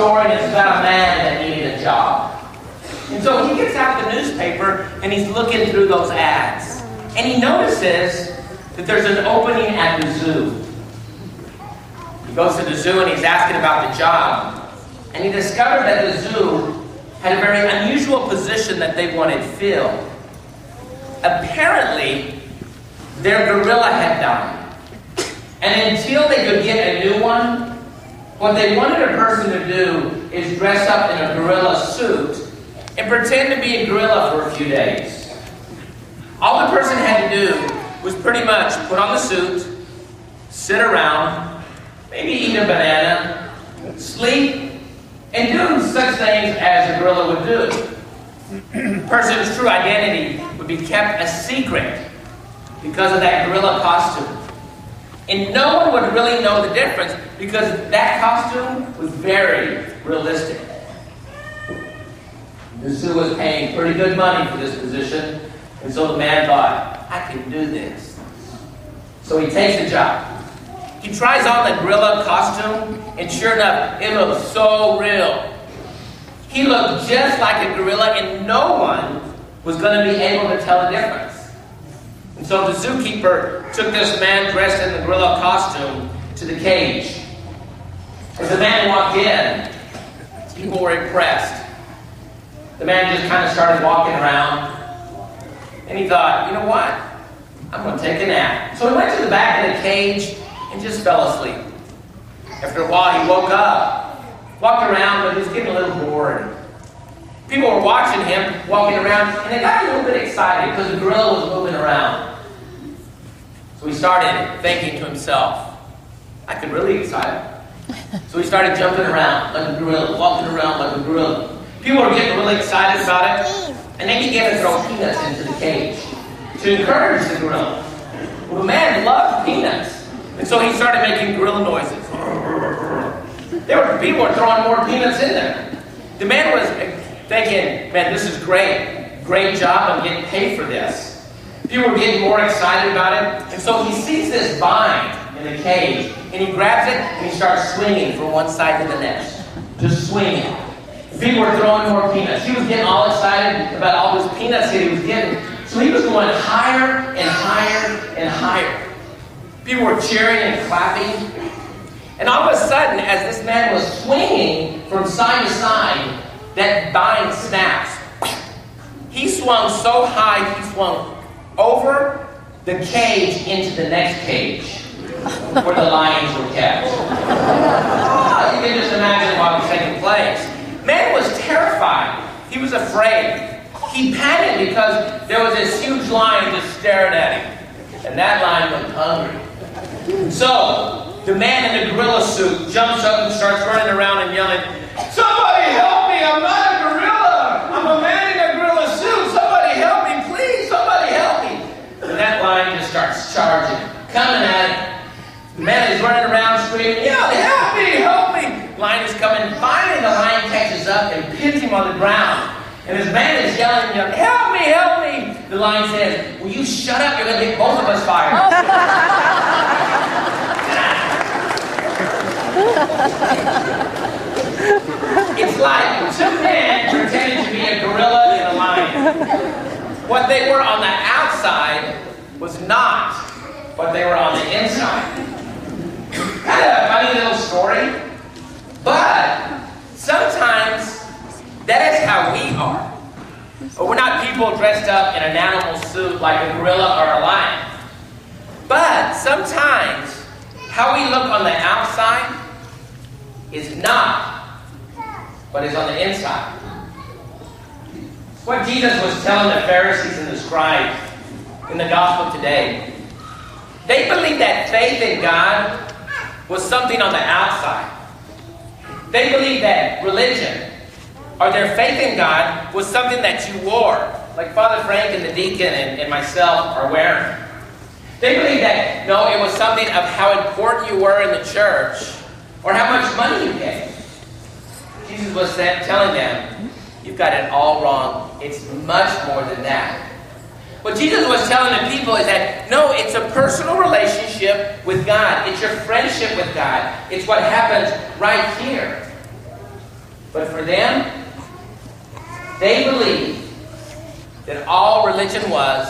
story, and it's about a man that needed a job. And so he gets out the newspaper, and he's looking through those ads. And he notices that there's an opening at the zoo. He goes to the zoo, and he's asking about the job. And he discovered that the zoo had a very unusual position that they wanted filled. Apparently, their gorilla had died. And until they could get a new one, what they wanted a person to do is dress up in a gorilla suit and pretend to be a gorilla for a few days. All the person had to do was pretty much put on the suit, sit around, maybe eat a banana, sleep, and do such things as a gorilla would do. A person's true identity would be kept a secret because of that gorilla costume. And no one would really know the difference because that costume was very realistic. The zoo was paying pretty good money for this position, and so the man thought, I can do this. So he takes the job. He tries on the gorilla costume, and sure enough, it looks so real. He looked just like a gorilla, and no one was going to be able to tell the difference. And so the zookeeper took this man dressed in the gorilla costume to the cage. As the man walked in, people were impressed. The man just kind of started walking around, and he thought, you know what? I'm going to take a nap. So he went to the back of the cage and just fell asleep. After a while, he woke up, walked around, but he was getting a little bored. People were watching him walking around, and they got a little bit excited because the gorilla was moving around. So he started thinking to himself, I could really excite him. So he started jumping around like a gorilla, walking around like a gorilla. People were getting really excited about it, and they began to throw peanuts into the cage to encourage the gorilla. Well, the man loved peanuts, and so he started making gorilla noises. People were throwing more peanuts in there. The man was thinking, man, this is great. Great job, I'm getting paid for this. People were getting more excited about it, and so he sees this vine in the cage, and he grabs it, and he starts swinging from one side to the next. Just swinging. People were throwing more peanuts. He was getting all excited about all those peanuts that he was getting. So he was going higher and higher and higher. People were cheering and clapping. And all of a sudden, as this man was swinging from side to side, that vine snaps. He swung so high, he swung over the cage into the next cage where the lions were kept. You can just imagine what was taking place. Man was terrified. He was afraid. He panicked because there was this huge lion just staring at him. And that lion looked hungry. So, the man in the gorilla suit jumps up and starts running around and yelling, somebody help me! I'm not a gorilla! I'm a man in a gorilla suit! Somebody help me, please! Somebody help me! And that lion just starts charging, coming at him. The man is running around screaming, help me! Help me! Lion is coming. Finally, the lion catches up and pins him on the ground. And this man is yelling, help me, help me! The lion says, will you shut up? You're going to get both of us fired. It's like two men pretending to be a gorilla and a lion. What they were on the outside was not what they were on the inside. Kind of a funny little story, but sometimes that is how we are. But we're not people dressed up in an animal suit like a gorilla or a lion. But sometimes how we look on the outside is not what is on the inside. What Jesus was telling the Pharisees and the scribes in the gospel today. They believed that faith in God was something on the outside. They believed that religion or their faith in God was something that you wore, like Father Frank and the deacon and myself are wearing. They believed that, no, it was something of how important you were in the church or how much money you gave. Jesus was telling them, you've got it all wrong. It's much more than that. What Jesus was telling the people is that, no, it's a personal relationship with God. It's your friendship with God. It's what happens right here. But for them, they believed that all religion was,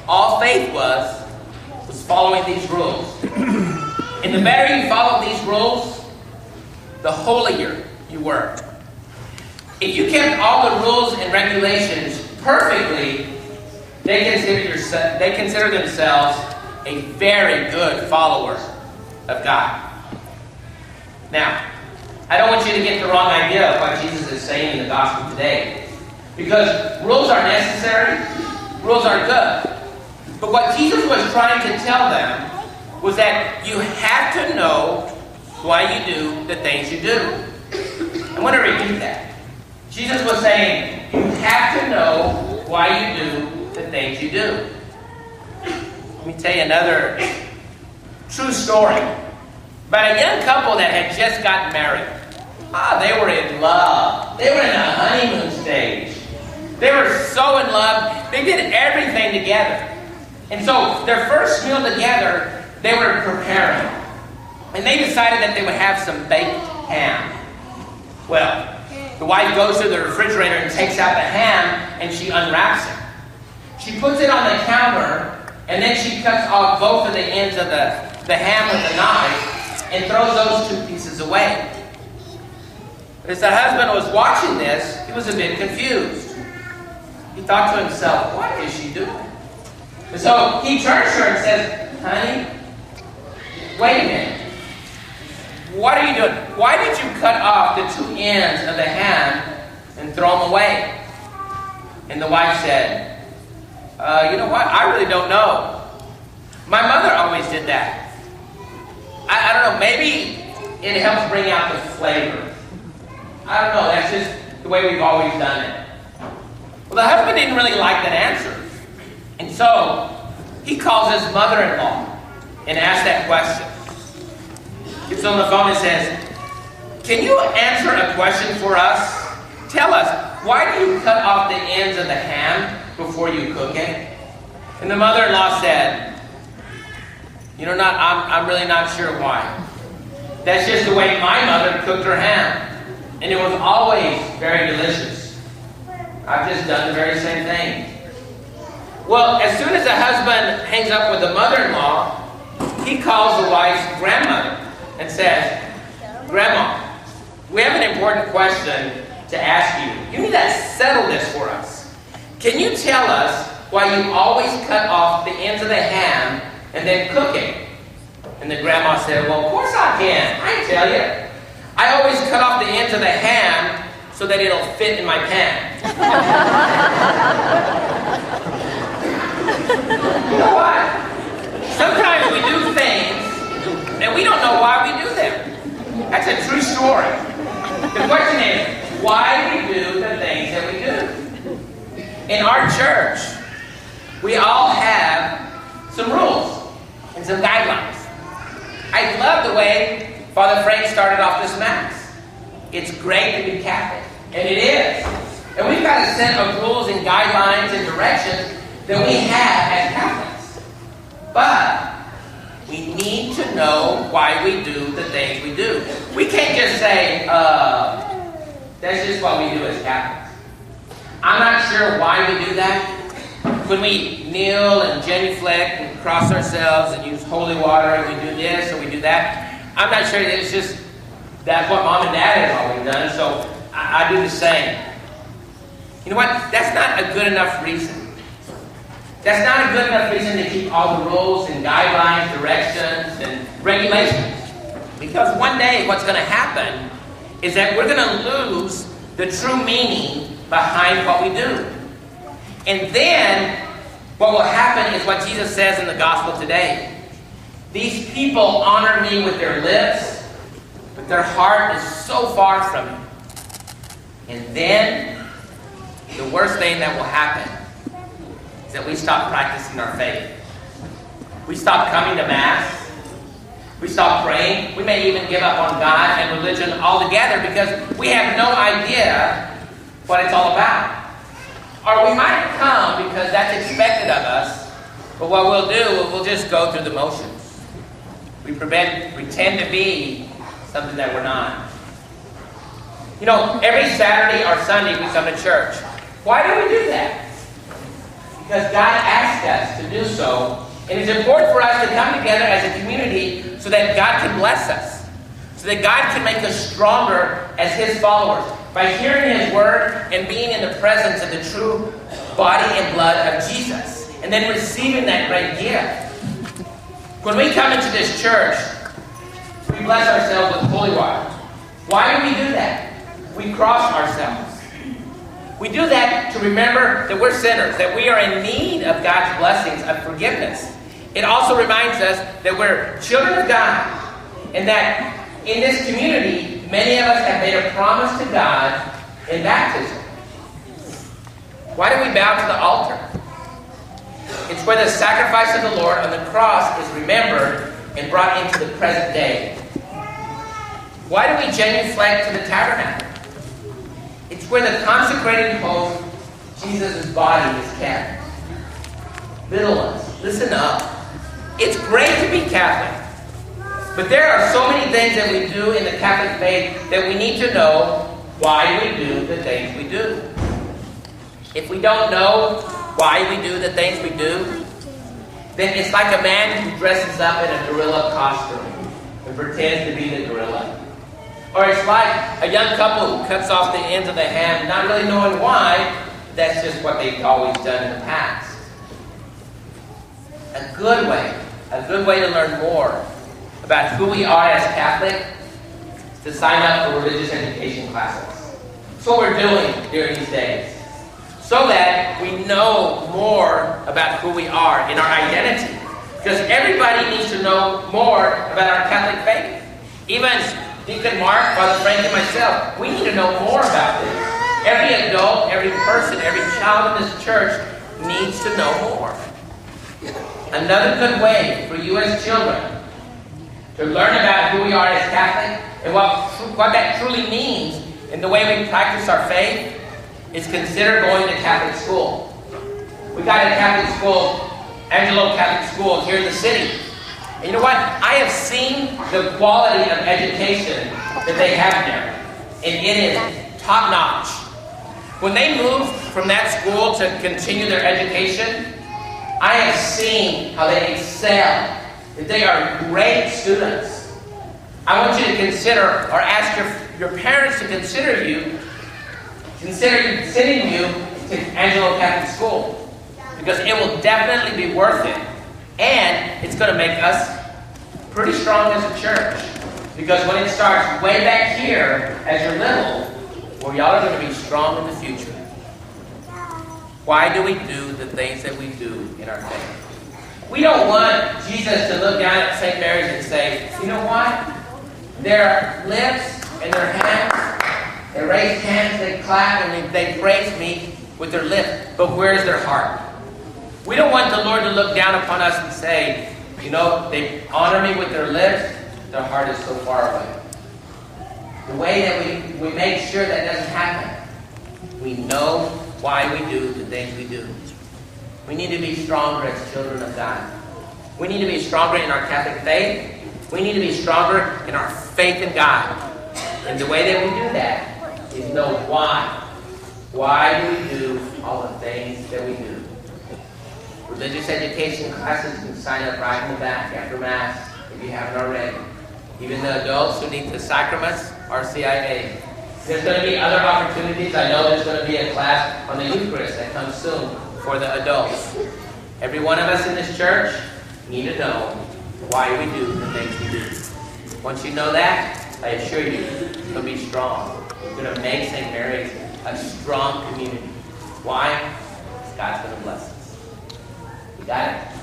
all faith was following these rules. And the better you followed these rules, the holier you were. If you kept all the rules and regulations perfectly, they consider themselves a very good follower of God. Now, I don't want you to get the wrong idea of what Jesus is saying in the gospel today. Because rules are necessary, rules are good. But what Jesus was trying to tell them was that you have to know why you do the things you do. I want to repeat that. Jesus was saying, you have to know why you do the things you do. Let me tell you another true story about a young couple that had just gotten married. They were in love. They were in a honeymoon stage. They were so in love. They did everything together. And so their first meal together, they were preparing. And they decided that they would have some baked ham. Well, the wife goes to the refrigerator and takes out the ham, and she unwraps it. She puts it on the counter, and then she cuts off both of the ends of the ham with a knife and throws those two pieces away. But as the husband was watching this, he was a bit confused. He thought to himself, what is she doing? And so he turns to her and says, honey, wait a minute. What are you doing? Why did you cut off the two ends of the ham and throw them away? And the wife said, you know what? I really don't know. My mother always did that. I don't know. Maybe it helps bring out the flavor. I don't know. That's just the way we've always done it. Well, the husband didn't really like that answer. And so he calls his mother-in-law and asks that question. Gets on the phone and says, can you answer a question for us? Tell us, why do you cut off the ends of the ham before you cook it? And the mother-in-law said, you know, I'm really not sure why. That's just the way my mother cooked her ham. And it was always very delicious. I've just done the very same thing. Well, as soon as the husband hangs up with the mother-in-law, he calls the wife's grandmother and says, Grandma, we have an important question to ask you. You need to settle this for us. Can you tell us why you always cut off the ends of the ham and then cook it? And the grandma said, well, of course I can. I tell you. I always cut off the ends of the ham so that it'll fit in my pan. You know what? Sometimes we do things and we don't know why we do them. That's a true story. The question is, why we do the things that we do. In our church, we all have some rules and some guidelines. I love the way Father Frank started off this Mass. It's great to be Catholic, and it is. And we've got a set of rules and guidelines and directions that we have as Catholics. But we need to know why we do the things we do. We can't just say, that's just what we do as Catholics. I'm not sure why we do that. When we kneel and genuflect and cross ourselves and use holy water and we do this or we do that, I'm not sure. It's just that's what Mom and Dad have always done, so I do the same. You know what? That's not a good enough reason. That's not a good enough reason to keep all the rules and guidelines, directions, and regulations. Because one day what's going to happen is that we're going to lose the true meaning behind what we do. And then what will happen is what Jesus says in the gospel today. These people honor me with their lips, but their heart is so far from me. And then the worst thing that will happen is that we stop practicing our faith. We stop coming to Mass. We stop praying. We may even give up on God and religion altogether because we have no idea what it's all about. Or we might come because that's expected of us, but what we'll do, we'll just go through the motions. We pretend to be something that we're not. You know, every Saturday or Sunday we come to church. Why do we do that? Because God asked us to do so. And it's important for us to come together as a community so that God can bless us. So that God can make us stronger as His followers. By hearing His Word and being in the presence of the true body and blood of Jesus. And then receiving that great gift. When we come into this church, we bless ourselves with holy water. Why do we do that? We cross ourselves. We do that to remember that we're sinners, that we are in need of God's blessings of forgiveness. It also reminds us that we're children of God, and that in this community, many of us have made a promise to God in baptism. Why do we bow to the altar? It's where the sacrifice of the Lord on the cross is remembered and brought into the present day. Why do we genuflect to the tabernacle? It's where the consecrated host, Jesus' body, is kept. Little ones, listen up. It's great to be Catholic. But there are so many things that we do in the Catholic faith that we need to know why we do the things we do. If we don't know why we do the things we do, then it's like a man who dresses up in a gorilla costume and pretends to be the gorilla. Or it's like a young couple who cuts off the ends of the ham, not really knowing why. That's just what they've always done in the past. A good way to learn more about who we are as Catholic is to sign up for religious education classes. That's what we're doing during these days. So that we know more about who we are in our identity. Because everybody needs to know more about our Catholic faith. Even Deacon Mark, Father Frank, and myself, we need to know more about this. Every adult, every person, every child in this church needs to know more. Another good way for you as children to learn about who we are as Catholic and what that truly means in the way we practice our faith is consider going to Catholic school. We got a Catholic school, Angelo Catholic School here in the city. And you know what? I have seen the quality of education that they have there. And it is top-notch. When they moved from that school to continue their education, I have seen how they excel. That they are great students. I want you to consider, or ask your parents to consider sending you to Angelo Catholic School. Because it will definitely be worth it. And it's going to make us pretty strong as a church. Because when it starts way back here, as you're little, well, y'all are going to be strong in the future. Why do we do the things that we do in our faith? We don't want Jesus to look down at St. Mary's and say, you know what? Their lips and their hands, they raise hands, they clap, and they praise me with their lips. But where's their heart? We don't want the Lord to look down upon us and say, you know, they honor me with their lips, their heart is so far away. The way that we make sure that doesn't happen, we know why we do the things we do. We need to be stronger as children of God. We need to be stronger in our Catholic faith. We need to be stronger in our faith in God. And the way that we do that is know why. Why do we do all the things that we do? Religious education classes, you can sign up right in the back after Mass if you haven't already. Even the adults who need the sacraments, RCIA. There's going to be other opportunities. I know there's going to be a class on the Eucharist that comes soon for the adults. Every one of us in this church need to know why we do the things we do. Once you know that, I assure you, you'll be strong. You're going to make St. Mary's a strong community. Why? Because God's going to bless us. You got it?